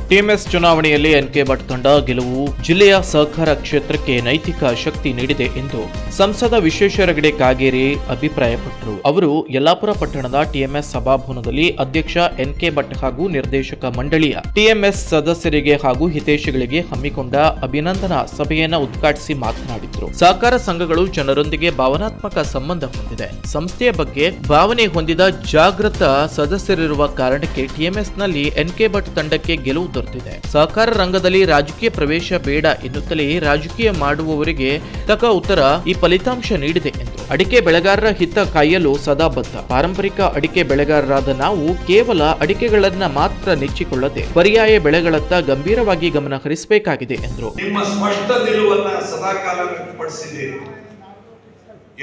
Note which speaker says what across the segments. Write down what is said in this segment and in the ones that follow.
Speaker 1: TMS ಚುನಾವಣೆಯಲ್ಲಿ N K Bhat ತಂಡ ಗೆಲುವು ಜಿಲ್ಲೆಯ ಸಹಕಾರ ಕ್ಷೇತ್ರಕ್ಕೆ ನೈತಿಕ ಶಕ್ತಿ ನೀಡಿದೆ ಎಂದು ಸಂಸದ ವಿಶ್ವೇಶ್ವರ ಹೆಗಡೆ ಕಾಗೇರಿ ಅಭಿಪ್ರಾಯಪಟ್ಟರು. ಅವರು ಯಲ್ಲಾಪುರ ಪಟ್ಟಣದ ಟಿಎಂಎಸ್ ಸಭಾಭವನದಲ್ಲಿ ಅಧ್ಯಕ್ಷ ಎನ್ಕೆ ಭಟ್ ಹಾಗೂ ನಿರ್ದೇಶಕ ಮಂಡಳಿಯ ಟಿಎಂಎಸ್ ಸದಸ್ಯರಿಗೆ ಹಾಗೂ ಹಿತೈಷಿಗಳಿಗೆ ಹಮ್ಮಿಕೊಂಡ ಅಭಿನಂದನಾ ಸಭೆಯನ್ನು ಉದ್ಘಾಟಿಸಿ ಮಾತನಾಡಿದರು. ಸಹಕಾರ ಸಂಘಗಳು ಜನರೊಂದಿಗೆ ಭಾವನಾತ್ಮಕ ಸಂಬಂಧ ಹೊಂದಿದೆ. ಸಂಸ್ಥೆಯ ಬಗ್ಗೆ ಭಾವನೆ ಹೊಂದಿದ ಜಾಗೃತ ಸದಸ್ಯರಿರುವ ಕಾರಣಕ್ಕೆ ಟಿಎಂಎಸ್ನಲ್ಲಿ ಎನ್ಕೆ ಭಟ್ ತಂಡಕ್ಕೆ ಗೆಲುವು ದೊರೆತಿದೆ. ಸಹಕಾರ ರಂಗದಲ್ಲಿ ರಾಜಕೀಯ ಪ್ರವೇಶ ಬೇಡ ಎನ್ನುತ್ತಲೇ ರಾಜಕೀಯ ಮಾಡುವವರಿಗೆ ತಕ್ಕ ಉತ್ತರ ಈ ಫಲಿತಾಂಶ ನೀಡಿದೆ ಎಂದು. ಅಡಿಕೆ ಬೆಳೆಗಾರರ ಹಿತ ಕಾಯಲು ಸದಾ ಬದ್ಧ. ಪಾರಂಪರಿಕ ಅಡಿಕೆ ಬೆಳೆಗಾರರಾದ ನಾವು ಕೇವಲ ಅಡಿಕೆಗಳನ್ನ ಮಾತ್ರ ನೆಚ್ಚಿಕೊಳ್ಳದೆ ಪರ್ಯಾಯ ಬೆಳೆಗಳತ್ತ ಗಂಭೀರವಾಗಿ ಗಮನ ಹರಿಸಬೇಕಾಗಿದೆ ಎಂದರು.
Speaker 2: ನಿಮ್ಮ ಸ್ಪಷ್ಟ ನಿಲುವನ್ನ ಸದಾಕಾಲ ವ್ಯಕ್ತಪಡಿಸಿದ್ದೀರಿ.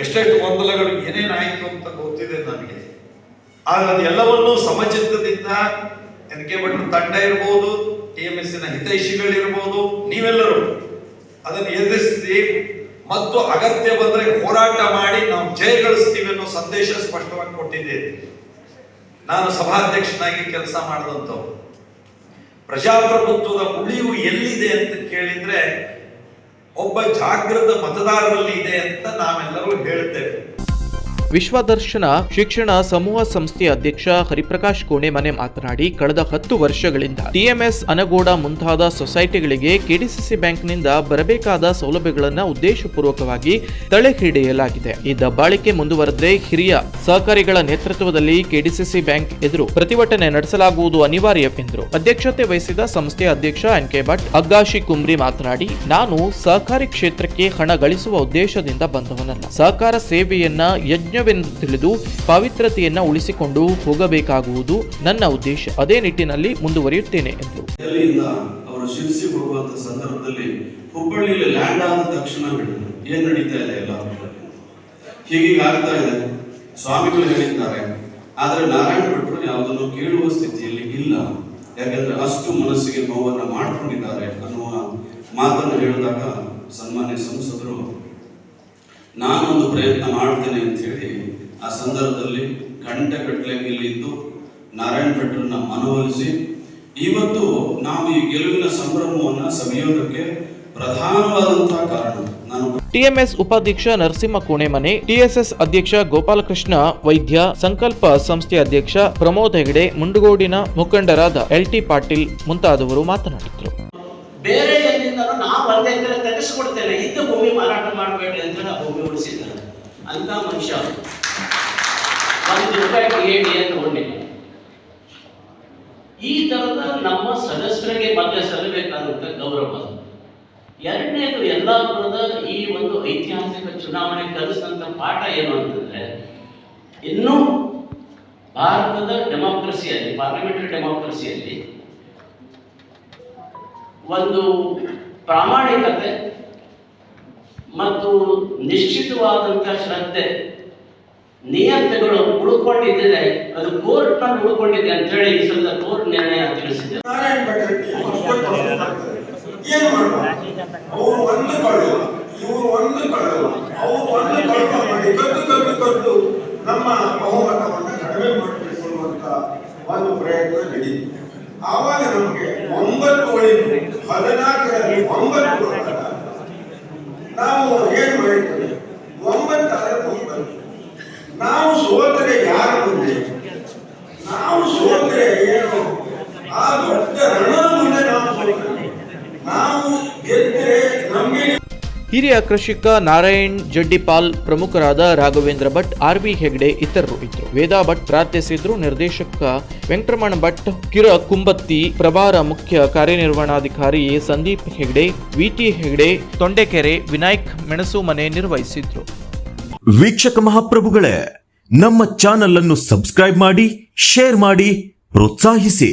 Speaker 2: ಎಷ್ಟೆಷ್ಟು ಗೊಂದಲಗಳು ಏನೇನಾಯಿತು ಅಂತ ಗೊತ್ತಿದೆ ನನಗೆ. ಆದರೆ ಎಲ್ಲವನ್ನೂ ಸಮಚಿತ್ತದಿಂದ ಎನ್ಕೆ ಭಟ್ರ ತಂಡ ಇರಬಹುದು, ಟಿಎಂಎಸ್ನ ಹಿತೈಷಿಗಳಿರ್ಬೋದು, ನೀವೆಲ್ಲರೂ ಅದನ್ನು ಎದುರಿಸಿ ಮತ್ತು ಅಗತ್ಯ ಬಂದರೆ ಹೋರಾಟ ಮಾಡಿ ನಾವು ಜಯಗಳಿಸ್ತೀವಿ ಅನ್ನೋ ಸಂದೇಶ ಸ್ಪಷ್ಟವಾಗಿ ಕೊಟ್ಟಿದ್ದೇವೆ. ನಾನು ಸಭಾಧ್ಯಕ್ಷನಾಗಿ ಕೆಲಸ ಮಾಡಿದಂಥವ್ರು. ಪ್ರಜಾಪ್ರಭುತ್ವದ ಉಳಿವು ಎಲ್ಲಿದೆ ಅಂತ ಕೇಳಿದ್ರೆ ಒಬ್ಬ ಜಾಗೃತ ಮತದಾರರಲ್ಲಿ ಇದೆ ಅಂತ ನಾವೆಲ್ಲರೂ ಹೇಳ್ತೇವೆ.
Speaker 1: ವಿಶ್ವದರ್ಶನ ಶಿಕ್ಷಣ ಸಮೂಹ ಸಂಸ್ಥೆಯ ಅಧ್ಯಕ್ಷ ಹರಿಪ್ರಕಾಶ್ ಕೋಣೆಮನೆ ಮಾತನಾಡಿ, ಕಳೆದ 10 ವರ್ಷಗಳಿಂದ ಟಿಎಂಎಸ್, ಅನಗೋಡ ಮುಂತಾದ ಸೊಸೈಟಿಗಳಿಗೆ ಕೆಡಿಸಿಸಿ ಬ್ಯಾಂಕ್ನಿಂದ ಬರಬೇಕಾದ ಸೌಲಭ್ಯಗಳನ್ನು ಉದ್ದೇಶಪೂರ್ವಕವಾಗಿ ತಡೆಹಿಡಿಯಲಾಗಿದೆ. ಈ ದಬ್ಬಾಳಿಕೆ ಮುಂದುವರೆದರೆ ಹಿರಿಯ ಸಹಕಾರಿಗಳ ನೇತೃತ್ವದಲ್ಲಿ ಕೆಡಿಸಿಸಿ ಬ್ಯಾಂಕ್ ಎದುರು ಪ್ರತಿಭಟನೆ ನಡೆಸಲಾಗುವುದು ಅನಿವಾರ್ಯ ಎಂದರು. ಅಧ್ಯಕ್ಷತೆ ವಹಿಸಿದ ಸಂಸ್ಥೆಯ ಅಧ್ಯಕ್ಷ ಎನ್ಕೆ ಭಟ್ ಅಗ್ಗಾಶಿ ಕುಮ್ರಿ ಮಾತನಾಡಿ, ನಾನು ಸಹಕಾರಿ ಕ್ಷೇತ್ರಕ್ಕೆ ಹಣ ಗಳಿಸುವ ಉದ್ದೇಶದಿಂದ ಬಂದವನಲ್ಲ. ಸಹಕಾರ ಸೇವೆಯನ್ನ ಯಜ್ಞ ತಿಳಿದು ಪವಿತ್ರತೆಯನ್ನ ಉಳಿಸಿಕೊಂಡು ಹೋಗಬೇಕಾಗುವುದು ನನ್ನ ಉದ್ದೇಶ. ಅದೇ ನಿಟ್ಟಿನಲ್ಲಿ ಮುಂದುವರಿಯುತ್ತೇನೆ ಎಂದರು.
Speaker 3: ಅವರು ಶಿರಸಿ ಹೋಗುವಂತ ಸಂದರ್ಭದಲ್ಲಿ ಹುಬ್ಬಳ್ಳಿಯಲ್ಲಿ ಲ್ಯಾಂಡ್ ಆದ ತಕ್ಷಣ ಏನ್ ನಡೀತಾ ಇದೆ ಎಲ್ಲ ಹೀಗೀಗಾಗ್ತಾ ಇದೆ. ಸ್ವಾಮಿಗಳು ಹೇಳಿದ್ದಾರೆ, ಆದರೆ ನಾರಾಯಣ ಭಟ್ರು ಯಾವುದನ್ನು ಕೇಳುವ ಸ್ಥಿತಿಯಲ್ಲಿ ಇಲ್ಲ. ಯಾಕಂದ್ರೆ ಅಷ್ಟು ಮನಸ್ಸಿಗೆ ನೋವನ್ನ ಮಾಡ್ಕೊಂಡಿದ್ದಾರೆ ಅನ್ನುವ ಮಾತನ್ನು ಹೇಳಿದಾಗ ಸನ್ಮಾನ್ಯ ಸಂಸದರು ನಾನೊಂದು ಪ್ರಯತ್ನ ಮಾಡ್ತೇನೆ ಅಂತ ಹೇಳಿ ಆ ಸಂದರ್ಭದಲ್ಲಿ ಗಂಟೆಗಟ್ಟಲೆ ಇಲ್ಲಿದ್ದು ನಾರಾಯಣ ಭಟ್ರನ್ನ ಮನವೊಲಿಸಿ ಇವತ್ತು ನಾವು ಈ ಗೆಲುವಿನ ಸಂಭ್ರಮವನ್ನು ಸವಿಯೋದಕ್ಕೆ ಪ್ರಧಾನವಾದಂತಹ ಕಾರಣ.
Speaker 1: ಟಿಎಂಎಸ್ ಉಪಾಧ್ಯಕ್ಷ ನರಸಿಂಹ ಕೋಣೆಮನೆ, ಟಿಎಸ್ಎಸ್ ಅಧ್ಯಕ್ಷ ಗೋಪಾಲಕೃಷ್ಣ ವೈದ್ಯ, ಸಂಕಲ್ಪ ಸಂಸ್ಥೆ ಅಧ್ಯಕ್ಷ ಪ್ರಮೋದ್ ಹೆಗಡೆ, ಮುಂಡಗೋಡಿನ ಮುಖಂಡರಾದ ಎಲ್ಟಿ ಪಾಟೀಲ್ ಮುಂತಾದವರು ಮಾತನಾಡಿದರು.
Speaker 4: ಬೇರೆ ಎಲ್ಲಿಂದನೂ ನಾವು 1 ಎಕರೆ ತೆಗೆಸಿಕೊಡ್ತೇನೆ, ಇದ್ದ ಭೂಮಿ ಮಾರಾಟ ಮಾಡಬೇಡಿ ಅಂತ ಭೂಮಿ ಉಳಿಸಿದ್ದಾರೆ ಅಂತ ಮನುಷ್ಯ. 1 ರೂಪಾಯಿ ಟಿಎಡಿಎ ತಗೊಂಡಿಲ್ಲ. ಈ ತರದ ನಮ್ಮ ಸದಸ್ಯರಿಗೆ ಮತ್ತೆ ಸಲ್ಲಬೇಕಾದಂತ ಗೌರವ. ಎರಡನೇದು, ಯಲ್ಲಾಪುರದ ಈ ಒಂದು ಐತಿಹಾಸಿಕ ಚುನಾವಣೆ ಕಲಿಸಿದಂತ ಪಾಠ ಏನು ಅಂತಂದ್ರೆ, ಇನ್ನೂ ಭಾರತದ ಡೆಮಾಕ್ರಸಿಯಲ್ಲಿ, ಪಾರ್ಲಿಮೆಂಟರಿ ಡೆಮಾಕ್ರಸಿಯಲ್ಲಿ ಒಂದು ಪ್ರಾಮಾಣಿಕತೆ ಮತ್ತು ನಿಶ್ಚಿತವಾದಂಥ ಶ್ರದ್ಧೆ, ನಿಯಂತ್ರಣಗಳು ಉಳ್ಕೊಂಡಿದ್ದರೆ ಅದು ಕೋರ್ಟ್ನಲ್ಲಿ ಉಳ್ಕೊಂಡಿದೆ ಅಂತ ಹೇಳಿ ಈ ಸಲ ಕೋರ್ಟ್ ನಿರ್ಣಯ ತಿಳಿಸಿದೆ.
Speaker 2: ನಮ್ಮ ಬಹುಮತವನ್ನು ಕಡಿಮೆ ಮಾಡಿಕೊಳ್ಳುವಂತ ಒಂದು ಪ್ರಯತ್ನ ನಡೆಯಿತು. ಆವಾಗ ನಮಗೆ 9 ಉಳಿದು 14ರಲ್ಲಿ 9 ನಾವು ಏನ್ ಮಾಡಿದ್ದೇವೆ, 9 ಆದರೆ 9. ನಾವು ಸೋತರೆ ಯಾರ ಮುಂದೆ, ನಾವು ಸೋತರೆ ಏನು ಆ ದೊಡ್ಡ ರಣದ ಮುಂದೆ ನಾವು ಸೋತರೆ, ನಾವು ಗೆದ್ದರೆ ನಮಗೆ.
Speaker 1: ಹಿರಿಯ ಕೃಷಿಕ ನಾರಾಯಣ್ ಜಡ್ಡಿಪಾಲ್, ಪ್ರಮುಖರಾದ ರಾಘವೇಂದ್ರ ಭಟ್, ಆರ್.ವಿ. ಹೆಗ್ಡೆ ಇತರರು ಇದ್ದರು. ವೇದಾ ಭಟ್ ಪ್ರಾರ್ಥಿಸಿದ್ರು. ನಿರ್ದೇಶಕ ವೆಂಕಟರಮಣ ಭಟ್, ಕಿರ ಕುಂಬತ್ತಿ, ಪ್ರಭಾರ ಮುಖ್ಯ ಕಾರ್ಯನಿರ್ವಹಣಾಧಿಕಾರಿ ಸಂದೀಪ್ ಹೆಗ್ಡೆ, ವಿಟಿ ಹೆಗ್ಡೆ, ತೊಂಡೆಕೆರೆ, ವಿನಾಯಕ್ ಮೆಣಸುಮನೆ ನಿರ್ವಹಿಸಿದ್ರು.
Speaker 5: ವೀಕ್ಷಕ ಮಹಾಪ್ರಭುಗಳೇ, ನಮ್ಮ ಚಾನಲ್ ಅನ್ನು ಸಬ್ಸ್ಕ್ರೈಬ್ ಮಾಡಿ, ಶೇರ್ ಮಾಡಿ, ಪ್ರೋತ್ಸಾಹಿಸಿ.